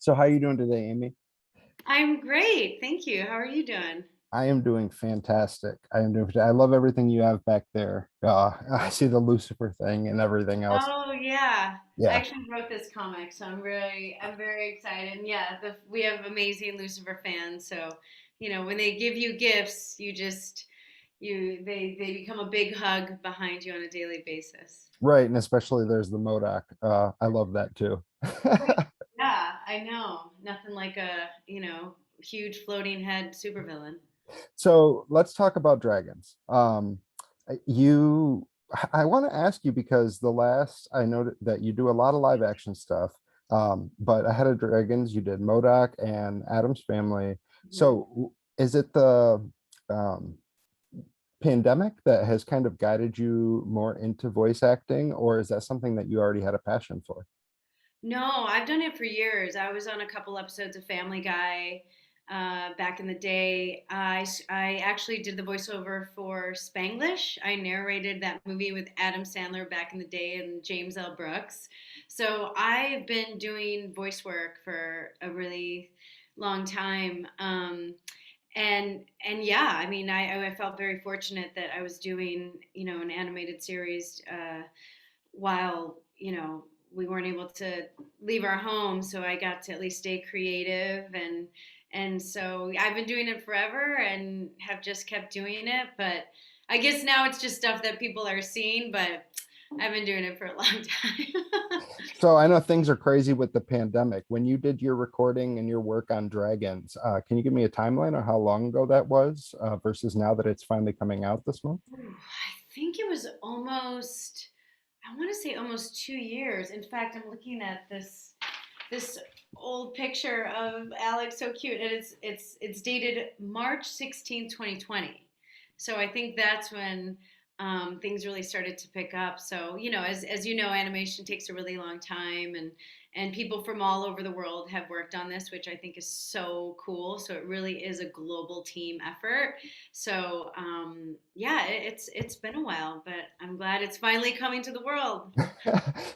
So how are you doing today, Amy? I'm great. Thank you. How are you doing? I am doing fantastic. I love everything you have back there. I see the Lucifer thing and everything else. Oh yeah. I Yeah, actually wrote this comic, so I'm very excited. And yeah, we have amazing Lucifer fans, so when they give you gifts, they become a big hug behind you on a daily basis. right. And especially there's the M.O.D.O.K. I love that too. Right. Yeah, I know. Nothing like a, huge floating head supervillain. So let's talk about dragons. You, I want to ask you because the last I know that you do a lot of live action stuff. But Ahead of Dragons, you did M.O.D.O.K. and Adam's Family. Mhm. So is it the um, pandemic that has kind of guided you more into voice acting, or is that something that you already had a passion for? No, I've done it for years. I was on a couple episodes of Family Guy back in the day. I actually did the voiceover for Spanglish. I narrated that movie with Adam Sandler back in the day and James L. Brooks. So I've been doing voice work for a really long time. And yeah, I mean, I felt very fortunate that I was doing, an animated series while we weren't able to leave our home, so I got to at least stay creative, and so I've been doing it forever and have just kept doing it. But I guess now it's just stuff that people are seeing, but I've been doing it for a long time. So I know things are crazy with the pandemic. When you did your recording and your work on dragons, can you give me a timeline of how long ago that was versus now that it's finally coming out this month? I think it was almost, I want to say almost 2 years. In fact, I'm looking at this old picture of Alex, so cute, and it's dated March 16th, 2020. So I think that's when things really started to pick up. So as you know, animation takes a really long time, and people from all over the world have worked on this, which I think is so cool. So it really is a global team effort. So yeah, it's been a while, but I'm glad it's finally coming to the world.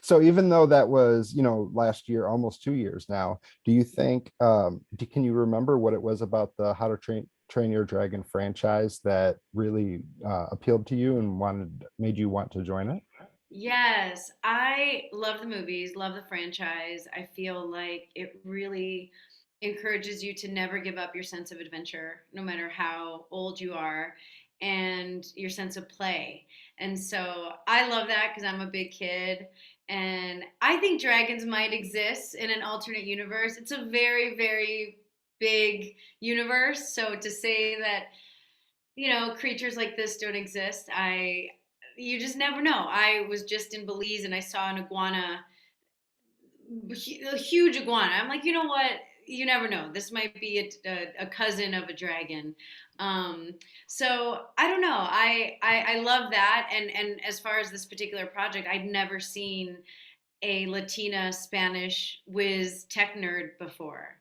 So even though that was, last year, almost 2 years now, do you think, can you remember what it was about the How to Train Your Dragon franchise that really appealed to you and made you want to join it? Yes, I love the movies, love the franchise. I feel like it really encourages you to never give up your sense of adventure, no matter how old you are, and your sense of play. And so I love that because I'm a big kid. And I think dragons might exist in an alternate universe. It's a very, very big universe. So to say that creatures like this don't exist, you just never know. I was just in Belize and I saw an iguana, a huge iguana. I'm like, you know what? You never know. This might be a cousin of a dragon. Um, so I don't know. I love that. And as far as this particular project, I'd never seen a Latina Spanish whiz tech nerd before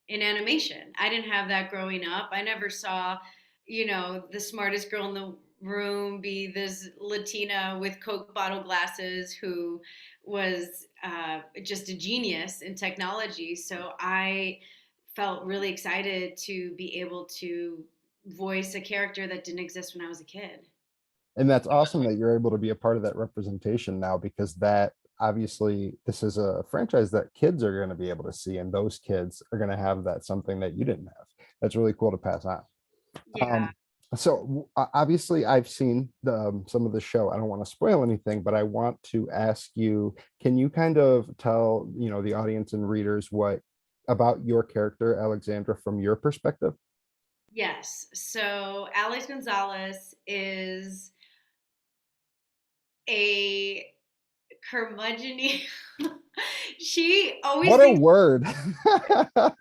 in animation. I didn't have that growing up. I never saw, the smartest girl in the room be this Latina with Coke bottle glasses who was just a genius in technology. So I felt really excited to be able to voice a character that didn't exist when I was a kid. And that's awesome that you're able to be a part of that representation now, because that obviously this is a franchise that kids are going to be able to see, and those kids are going to have that something that you didn't have. That's really cool to pass on. Yeah. Um, Obviously I've seen some of the show. I don't want to spoil anything, but I want to ask you, can you kind of tell, the audience and readers what about your character, Alexandra, from your perspective? Yes. So Alex Gonzalez is a curmudgeon. She always What a thinks word. like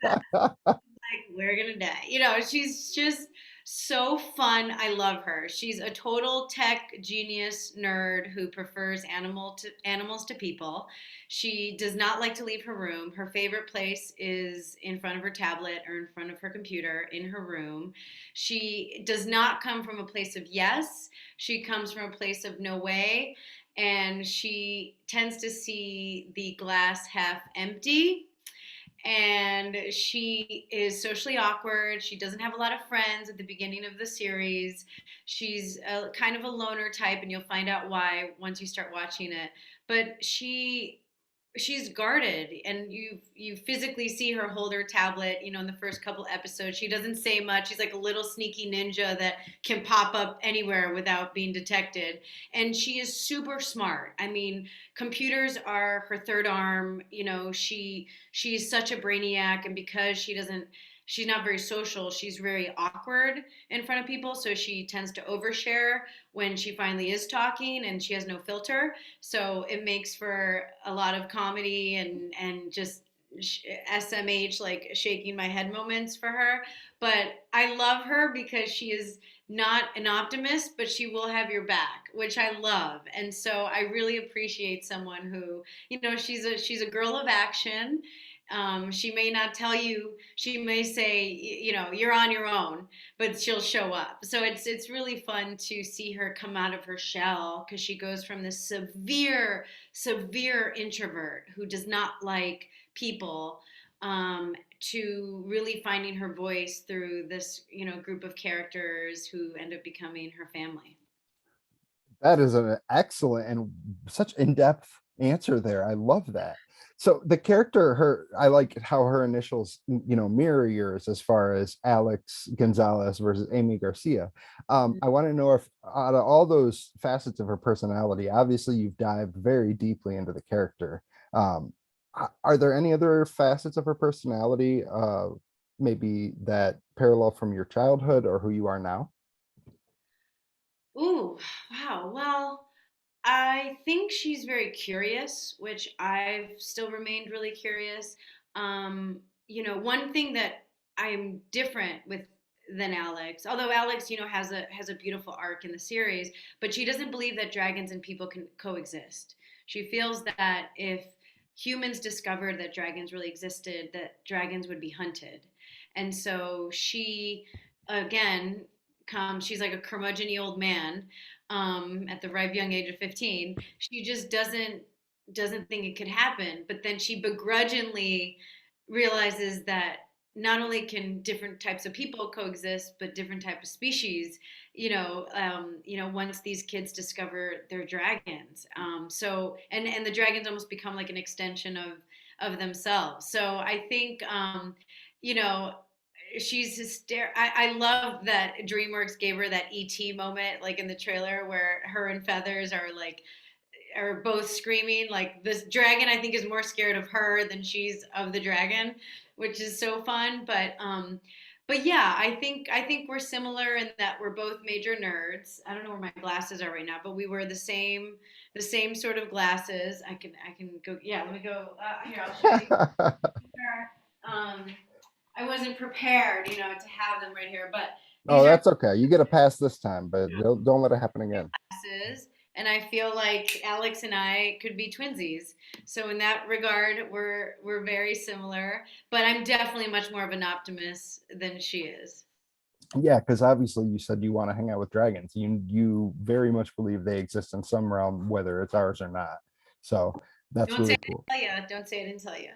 we're gonna die. She's just so fun. I love her. She's a total tech genius nerd who prefers animals to people. She does not like to leave her room. Her favorite place is in front of her tablet or in front of her computer in her room. She does not come from a place of yes. She comes from a place of no way. And she tends to see the glass half empty, and she is socially awkward. She doesn't have a lot of friends at the beginning of the series. She's a kind of a loner type, and you'll find out why once you start watching it. But she's guarded, and you physically see her hold her tablet, in the first couple episodes. She doesn't say much. She's like a little sneaky ninja that can pop up anywhere without being detected, and she is super smart. I mean, computers are her third arm. She's such a brainiac, and because she's not very social, she's very awkward in front of people, so she tends to overshare when she finally is talking, and she has no filter, so it makes for a lot of comedy and just SMH, like shaking my head moments for her. But I love her because she is not an optimist, but she will have your back, which I love. And so I really appreciate someone who, she's a girl of action. She may not tell you. She may say, you're on your own, but she'll show up. So it's really fun to see her come out of her shell, because she goes from this severe introvert who does not like people, to really finding her voice through this, group of characters who end up becoming her family. That is an excellent and such in-depth answer there. I love that. So the character, her, I like how her initials, mirror yours as far as Alex Gonzalez versus Aimee Garcia. I want to know if out of all those facets of her personality, obviously you've dived very deeply into the character. Um, are there any other facets of her personality, maybe that parallel from your childhood or who you are now? Ooh, wow. Well, I think she's very curious, which I've still remained really curious. One thing that I'm different with than Alex, although Alex, has a beautiful arc in the series, but she doesn't believe that dragons and people can coexist. She feels that if humans discovered that dragons really existed, that dragons would be hunted. And so she, again, she's like a curmudgeon old man, at the ripe young age of 15. She just doesn't think it could happen, but then she begrudgingly realizes that not only can different types of people coexist, but different type of species, once these kids discover their dragons. So and the dragons almost become like an extension of themselves. So I think, you know she's hysterical. I love that DreamWorks gave her that ET moment, like in the trailer, where her and Feathers are both screaming. Like, this dragon, I think, is more scared of her than she's of the dragon, which is so fun. But yeah, I think we're similar in that we're both major nerds. I don't know where my glasses are right now, but we wear the same sort of glasses. I can go. Yeah, let me go. Here, I'll show you. Um, I wasn't prepared, to have them right here, but Oh, these are that's okay. You get a pass this time, but don't let it happen again. glasses, and I feel like Alex and I could be twinsies. So in that regard, we're very similar, but I'm definitely much more of an optimist than she is. Yeah, because obviously you said you want to hang out with dragons. You very much believe they exist in some realm, whether it's ours or not. So that's Don't say really I cool. didn't tell you. Don't say I didn't tell you.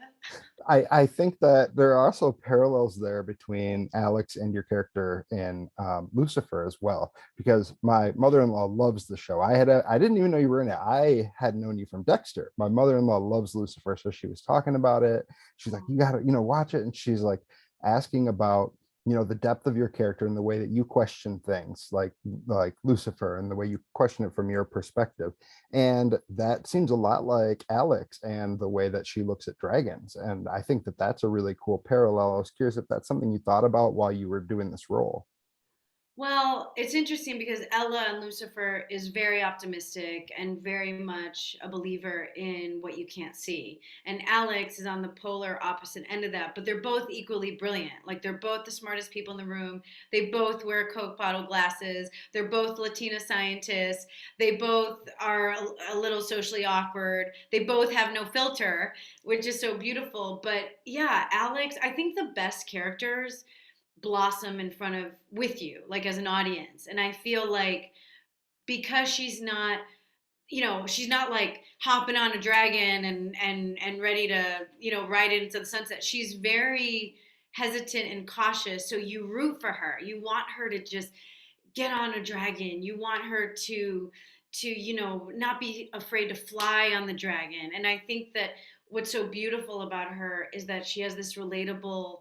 I think that there are also parallels there between Alex and your character in Lucifer as well, because my mother-in-law loves the show. I didn't even know you were in it. I had known you from Dexter. My mother-in-law loves Lucifer, so she was talking about it. She's like, you gotta, watch it. And she's like asking about, the depth of your character and the way that you question things like Lucifer and the way you question it from your perspective. And that seems a lot like Alex and the way that she looks at dragons. And I think that that's a really cool parallel. I was curious if that's something you thought about while you were doing this role. Well, it's interesting because Ella and Lucifer is very optimistic and very much a believer in what you can't see. And Alex is on the polar opposite end of that, but they're both equally brilliant. Like, they're both the smartest people in the room. They both wear Coke bottle glasses. They're both Latina scientists. They both are a little socially awkward. They both have no filter, which is so beautiful. But yeah, Alex, I think the best characters blossom in front of with you, like as an audience. And I feel like because she's not she's not like hopping on a dragon and ready to, ride into the sunset. She's very hesitant and cautious. So you root for her. You want her to just get on a dragon. You want her to, not be afraid to fly on the dragon. And I think that what's so beautiful about her is that she has this relatable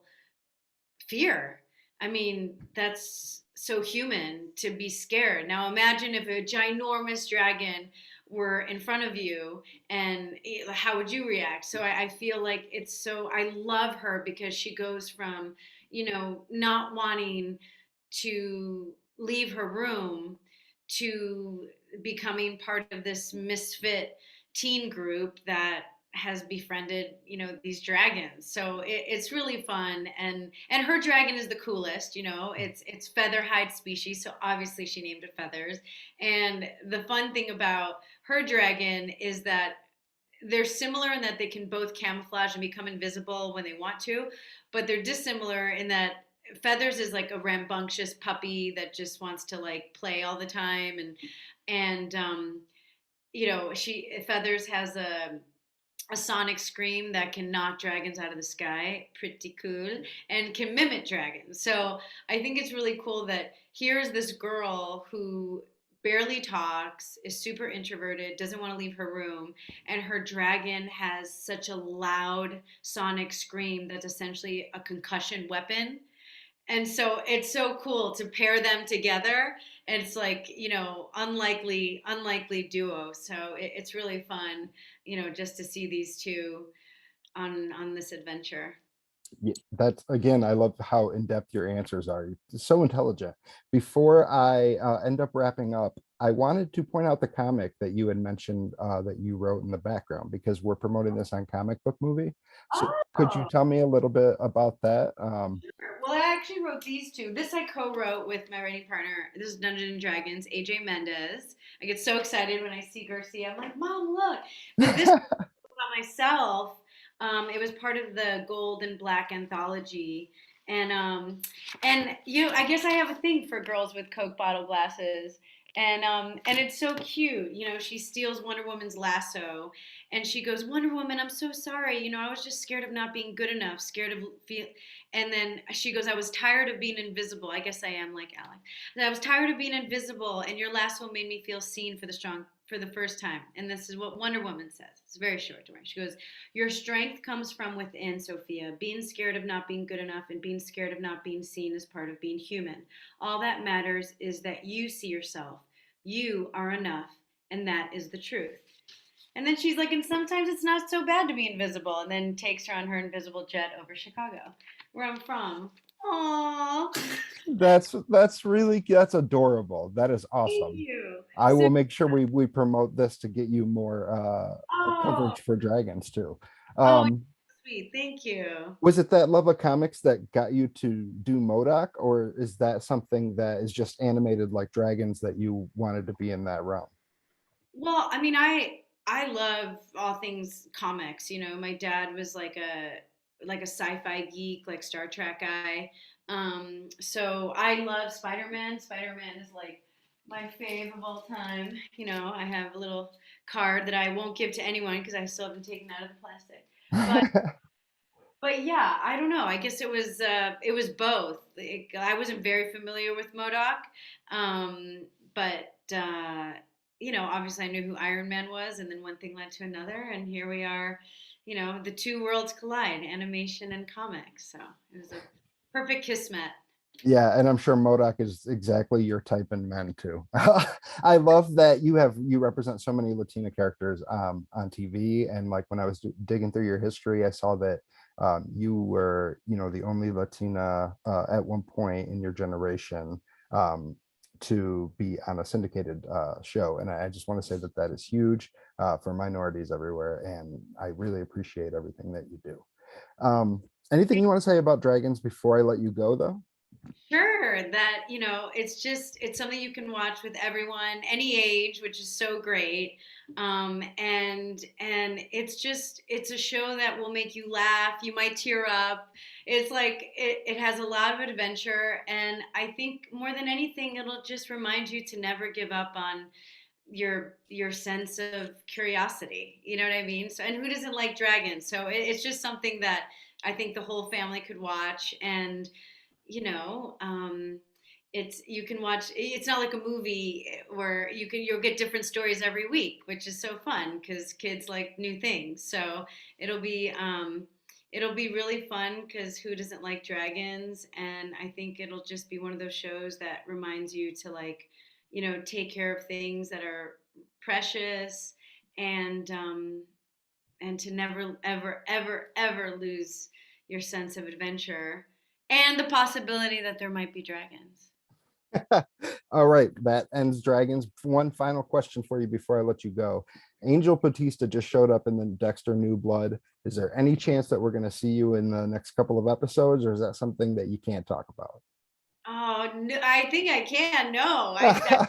fear. I mean, that's so human to be scared. Now imagine if a ginormous dragon were in front of you, and how would you react? So I feel like it's so, I love her because she goes from, not wanting to leave her room to becoming part of this misfit teen group that has befriended, these dragons. So it's really fun, and her dragon is the coolest. It's feather hide species, so obviously she named it Feathers. And the fun thing about her dragon is that they're similar in that they can both camouflage and become invisible when they want to, but they're dissimilar in that Feathers is like a rambunctious puppy that just wants to like play all the time, and she Feathers has a sonic scream that can knock dragons out of the sky. Pretty cool. And can mimic dragons. So I think it's really cool that here's this girl who barely talks, is super introverted, doesn't want to leave her room, and her dragon has such a loud sonic scream that's essentially a concussion weapon. And so it's so cool to pair them together. And it's like, unlikely duo. So it's really fun, just to see these two on this adventure. Yeah, that's again, I love how in-depth your answers are. You're so intelligent. Before I end up wrapping up, I wanted to point out the comic that you had mentioned that you wrote in the background because we're promoting this on Comic Book Movie. So could you Oh, tell me a little bit about that? sure. Well, I actually wrote these two. This I co-wrote with my writing partner. This is Dungeons and Dragons, AJ Mendez. I get so excited when I see Garcia. I'm like, Mom, look. But this about myself. It was part of the Gold and Black anthology, and I guess I have a thing for girls with Coke bottle glasses, and it's so cute. She steals Wonder Woman's lasso, and she goes, Wonder Woman, I'm so sorry. I was just scared of not being good enough, scared of feel. And then she goes, I was tired of being invisible. I guess I am like Alex. I was tired of being invisible, and your lasso made me feel seen for the first time. And this is what Wonder Woman says. It's very short to her. She goes, your strength comes from within, Sophia. Being scared of not being good enough and being scared of not being seen is part of being human. All that matters is that you see yourself. You are enough, and that is the truth. And then she's like, and sometimes it's not so bad to be invisible, and then takes her on her invisible jet over Chicago, where I'm from. Aww. That's adorable. That is Thank awesome. you. I So, will make sure we promote this to get you more oh, coverage for dragons too. oh, Um, sweet. Thank you. was it that love of comics that got you to do M.O.D.O.K, or is that something that is just animated like dragons that you wanted to be in that realm? Well, I mean, I love all things comics. My dad was like a sci-fi geek, like Star Trek guy. So I love Spider-Man. Spider-Man is like my fave of all time. I have a little card that I won't give to anyone because I still haven't taken out of the plastic. But but yeah, I don't know. I guess it was both. I wasn't very familiar with M.O.D.O.K, but obviously I knew who Iron Man was, and then one thing led to another, and here we are. The two worlds collide: animation and comics. So it was a perfect kismet. Yeah, and I'm sure M.O.D.O.K is exactly your type in men too. I love that you represent so many Latina characters on TV, and like when I was digging through your history, I saw that you were, the only Latina at one point in your generation to be on a syndicated show, and I just want to say that that is huge for minorities everywhere, and I really appreciate everything that you do. Anything you want to say about dragons before I let you go, though? Sure, that it's something you can watch with everyone, any age, which is so great. And it's a show that will make you laugh. You might tear up. It's like it has a lot of adventure, and I think more than anything, it'll just remind you to never give up on your sense of curiosity. You know what I mean? So, and who doesn't like dragons? So it's just something that I think the whole family could watch. And you know, it's you can watch. It's not like a movie where you'll get different stories every week, which is so fun because kids like new things. So it'll be um, it'll be really fun because who doesn't like dragons? And I think it'll just be one of those shows that reminds you to like, take care of things that are precious, and to never ever ever ever lose your sense of adventure and the possibility that there might be dragons. All right, that ends dragons. One final question for you before I let you go. Angel Batista just showed up in the Dexter New Blood. Is there any chance that we're going to see you in the next couple of episodes, or is that something that you can't talk about? Oh no, I think I can. No, I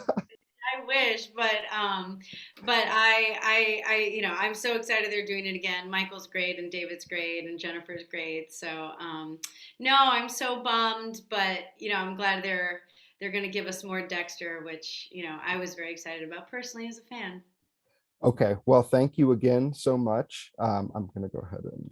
wish, but I'm so excited they're doing it again. Michael's great, and David's great, and Jennifer's great. So, no, I'm so bummed, but I'm glad they're going to give us more Dexter, which I was very excited about personally as a fan. Okay, well, thank you again so much. I'm going to go ahead and